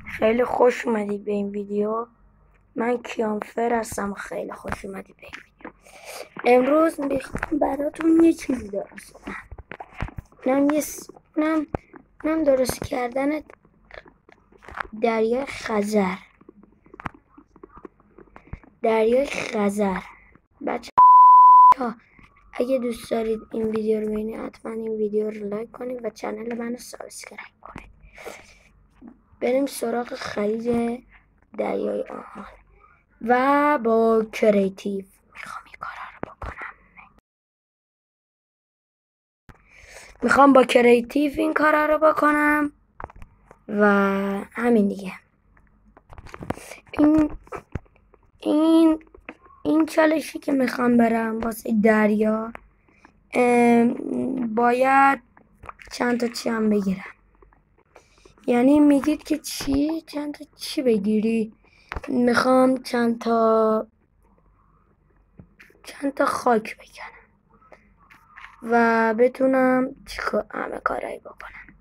خیلی خوش اومدید به این ویدیو. من کیانفر هستم. خیلی خوش اومدید به این ویدیو. امروز میخوام براتون یه چیزی درست کنم. اونم درست کردن دریای خزر. بچه ها اگه دوست دارید این ویدیو رو ببینید حتما این ویدیو رو لایک کنید و چنل منو سابسکرایب کنید. بریم سراغ خرید دریای آهان و با کریتیو میخوام این کارا رو بکنم. میخوام با کریتیو این کارا رو بکنم و همین دیگه. این چالشی که میخوام برم واسه دریا باید چند تا چی هم بگیرم. یعنی میگید که چی؟ چند تا چی بگیری؟ میخوام چند تا خاک بکنم و بتونم همه کارایی بکنم.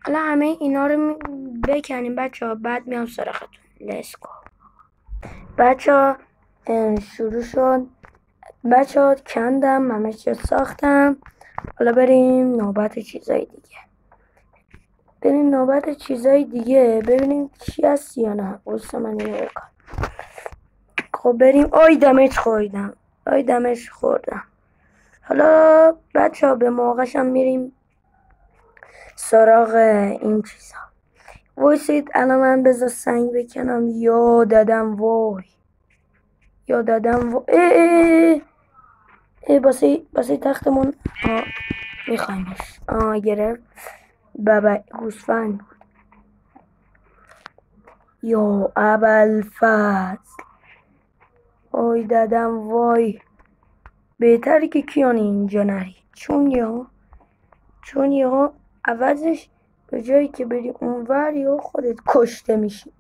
حالا همه اینا رو بکنیم بچه ها، بعد میام سراغتون. لسکو بچه ها. شروع شد بچه ها. کندم همه چی ساختم. حالا بریم نوبت چیزای دیگه ببینیم چی هست یا نه. واسه من اینو بکن. خب بریم. آی دمش خوردم. حالا بچه ها به موقعشم میریم سراغ این چیزا. وایسید الان من بذار سنگ بکنم. یا دادم وای. باسه تختمون میخوایمش. گرفت. بابا گوسفند بود. یا ابوالفضل. آی دادم وای. بهتره که کیان اینجا نری، چون یهو عوضش به جایی که بری اونور یهو خودت کشته میشی.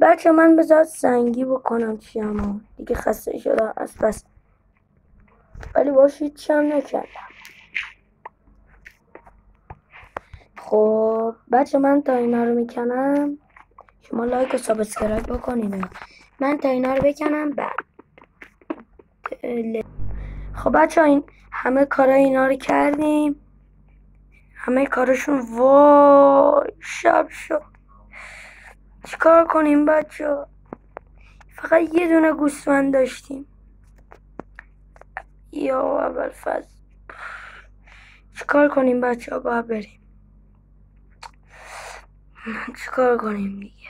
بچه من بذار سنگی بکنم چیامو دیگه. خسته شدم از بس، ولی باشید چم نکردم. خب بچه من تا اینا رو میکنم. شما لایک و سابسکرایب بکنید. من تا اینا رو بکنم بعد. خب بچه این همه کارای اینا رو کردیم. همه کارشون. وای شب شد. چیکار کنیم بچه ها؟ فقط یه دونه گوسفند داشتیم. یا ابوالفضل. چیکار کنیم بچه ها؟ باید بریم. چیکار کنیم دیگه؟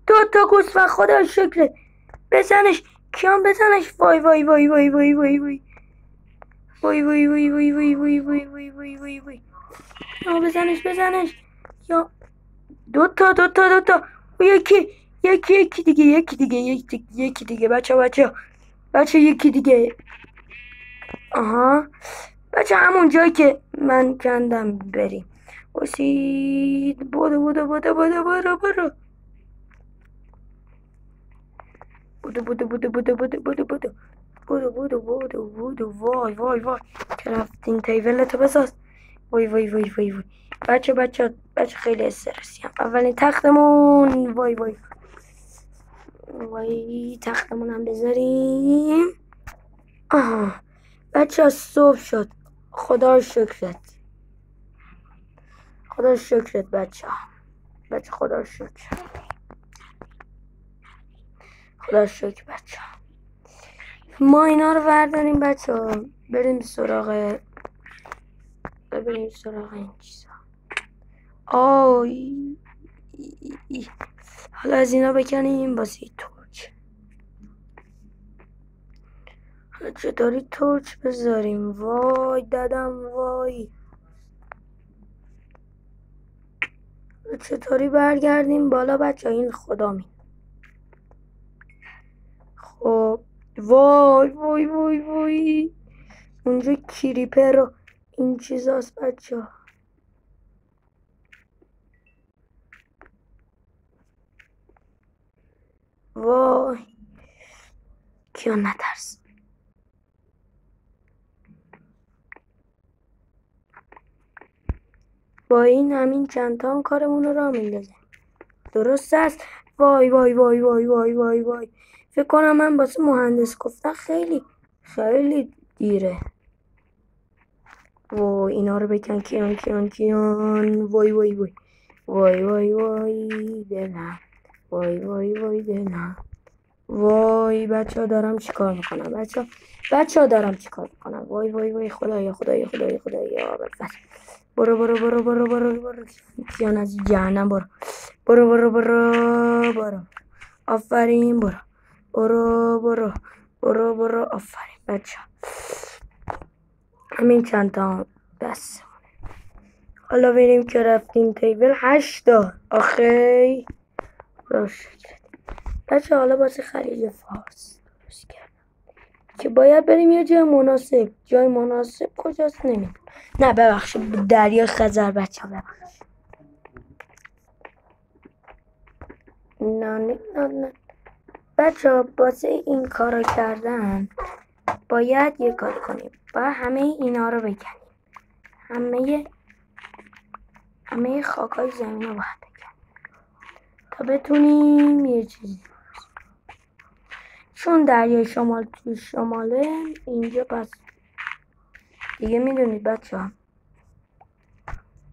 2 تا گوسفند. خدا شکرت. بزنش کیان، بزنش. وای وای وای وای وای وای وای وای وای وای وای وای وای وای وای وای وای وای. بزنش. یا 2 تا. یکی دیگه بچه یکی دیگه. آها بچه همون جایی که من کندم بریم. واسید بودو وای کرافتینگ تیبلتو بساز. وای بچه خیلی استرسیم. اولین تختمون. وای تختمون هم بذاریم. بچه صبح شد. خدا شکرت بچه. خدا شکر بچه. ما اینا رو برداریم بچه ها. بریم سراغ این چیزا. حالا از اینا بکنیم واسه تورچ. حالا چطوری تورچ بذاریم؟ وای دادم وای. چطوری برگردیم بالا بچه؟ این خدا می. خب وای اونجا کریپر و این چیزاست بچه. وای کیان نترس. با این همین چند تا هم کارمون رو راه میندازه. درست است. وای وای وای وای وای وای وای، فکر کنم من واسه مهندس گفتن خیلی خیلی دیره. وای اینا رو بکن. کیان وای وای وای وای وای وای دلم، وای وای وای دلم، وای بچه ها دارم چیکار میکنم، بچه ها دارم چیکار میکنم، وای وای وای خدایا خدایا خدایا خدایا بفر. برو کیان از جهنم برو آفرین. برو آفرین بچه. همین چند تا بس. حالا بریم که رفتیم تیبل 8 آخی باشه بچه. حالا واسه خلیج فارس درست کردم که باید بریم یه جای مناسب کجاست نمیدونم. نه ببخشید دریا خزر بچه ها ببخشید. نه بچه واسه این کارو کردن باید یه کار کنیم. باید همه اینا رو بکنیم. همه خاکای زمین رو باید بکنیم تا بتونیم یه چیزی. چون دریای شمال توی شماله اینجا، پس دیگه میدونید بچه ها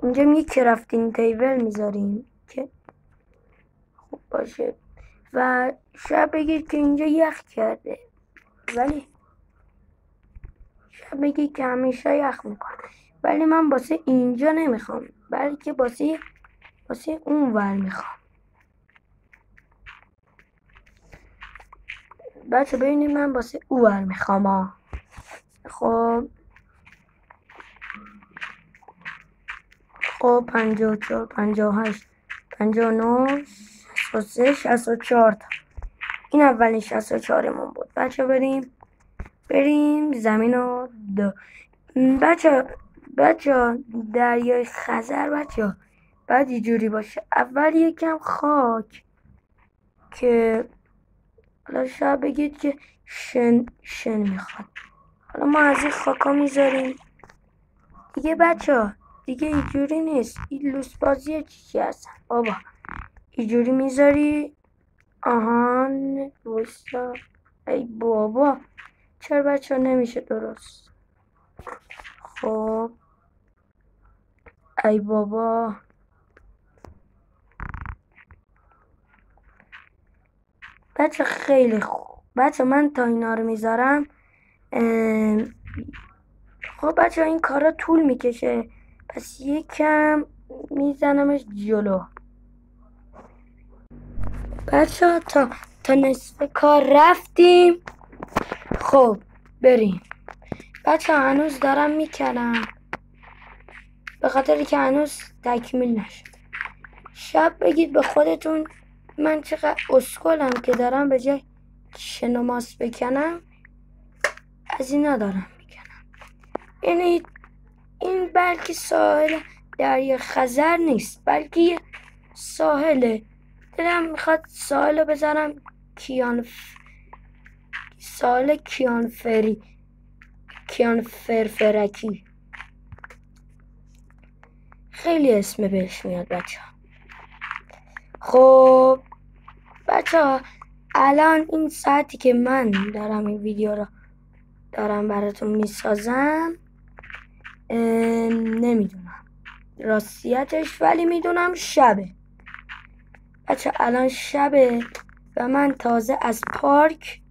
اینجا یه کرافتینگ تیبل میذاریم که خوب باشه. و شاید بگید که اینجا یخ کرده، ولی شاید بگید که همیشه یخ میکنه، ولی من واسه اینجا نمیخوام، بلکه واسه اون ور میخوام. بچه ببینید من واسه اون ور میخوام. خب 54 58 59 63 64 تا. این اولین 64 من بود بچه. بریم زمین رو بچه دریای خزر بچه بعد یه جوری باشه. اول یکم خاک که حالا شاید بگید که شن میخواد. حالا ما از این خاکا میذاریم دیگه بچه. دیگه اینجوری نیست، این لوس بازی چی هستن بابا. اینجوری میذاری. آهان وایسا. ای بابا چرا بچه نمیشه درست؟ خب ای بابا بچه خیلی خوب بچه. من تا اینا رو میذارم. خب بچه این کارا طول میکشه، پس یکم میزنمش جلو بچه. تا نصف کار رفتیم. خب بریم بچه. هنوز دارم میکنم به خاطری که هنوز تکمیل نشد. شب بگید به خودتون من چقدر اسکلم که دارم به جای شن و ماس بکنم از اینا دارم میکنم. یعنی این بلکه ساحل دریا خزر نیست، بلکه یه ساحله. دلم میخواد ساحل رو بذارم ساحل کیانفرفرکی. خیلی اسم بهش میاد بچه ها. خب بچه ها الان این ساعتی که من دارم این ویدیو رو دارم براتون میسازم نمیدونم راستیتش، ولی میدونم شبه بچه. الان شبه و من تازه از پارک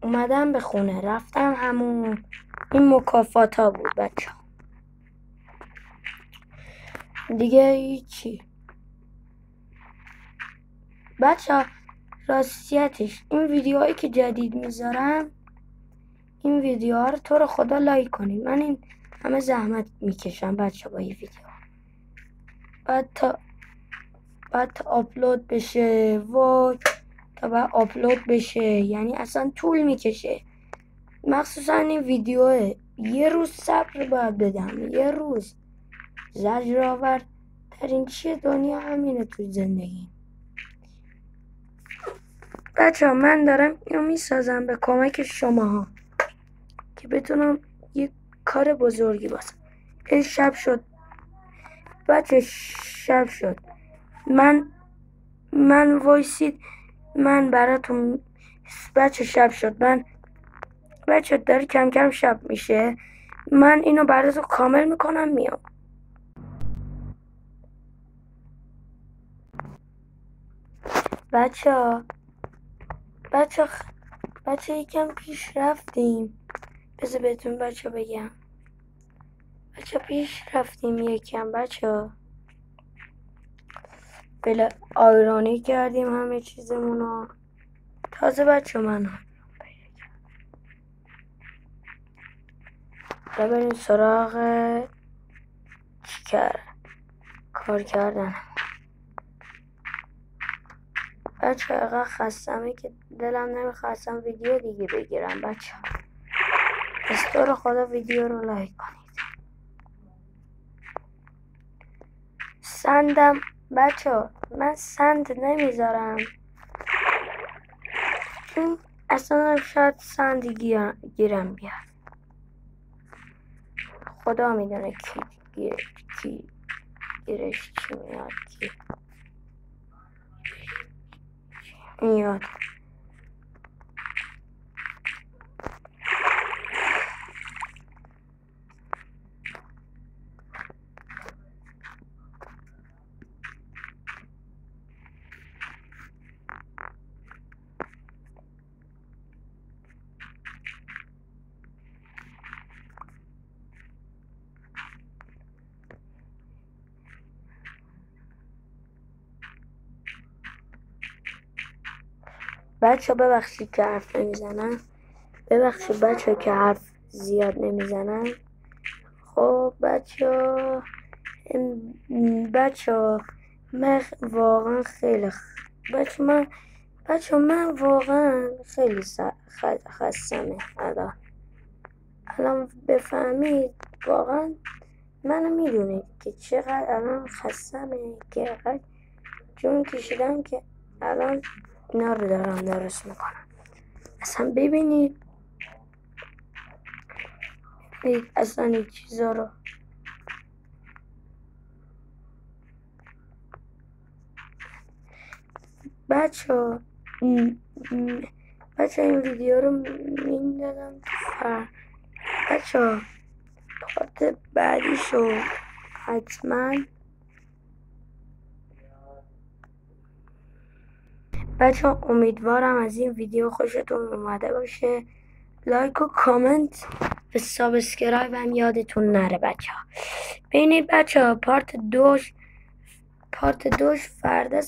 اومدم به خونه. رفتم همون این مکافات ها بود بچه دیگه هیچی بچه. راستیتش این ویدیوهایی که جدید میذارم، این ویدیوها رو تو رو خدا لایک کنید. من این همه زحمت میکشم بچه با این ویدیو. بعد تا آپلود بشه بعد آپلود بشه یعنی اصلا طول میکشه. مخصوصا این ویدیوه یه روز صبر باید بدم. یه روز. زجرآور ترین چیه دنیا همینه تو زندگی بچه ها. من دارم اینو میسازم به کمک شما ها که بتونم یه کار بزرگی باشم. شب شد بچه، شب شد. من وایسید، من براتون بچه شب شد. بچه داره کم کم شب میشه، من اینو براتون کامل میکنم میام. بچه یکم پیش رفتیم، بذار بهتون بچه بگم. بچه پیش رفتیم یکم بچه، بله آیرانی کردیم همه چیزمونو. تازه بچه من بریم سراغ کار کردن. بچه اقا خستمه که دلم نمیخواستم ویدیو دیگه بگیرم بچه. از تو رو خدا ویدیو رو لایک کنید. سندم بچه، من سند نمیذارم، چون اصلا شاید سند گیرم بیاد. خدا میدونه کی گیرش چی میاد، کی میاد. بچه ببخشید که حرف نمیزنم، ببخشید بچه که حرف زیاد نمیزنم. خب بچه من واقعا خیلی من واقعا خیلی خستمه. الان بفهمید واقعا منو میدونید که چقدر الان خستمه، که جون کشیدم که الان اینا رو دارم درست میکنم. اصلا ببینید اصلا این چیزا رو. بچه این ویدیو رو میندازم بچه پارت بعدیشو حتما. بچه امیدوارم از این ویدیو خوشتون اومده باشه. لایک و کامنت و سابسکرایب هم یادتون نره بچه. ببینید بچه پارت دوش فردا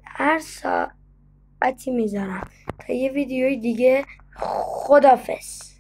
هر ساعتی میذارم تا یه ویدیوی دیگه. خداحافظ.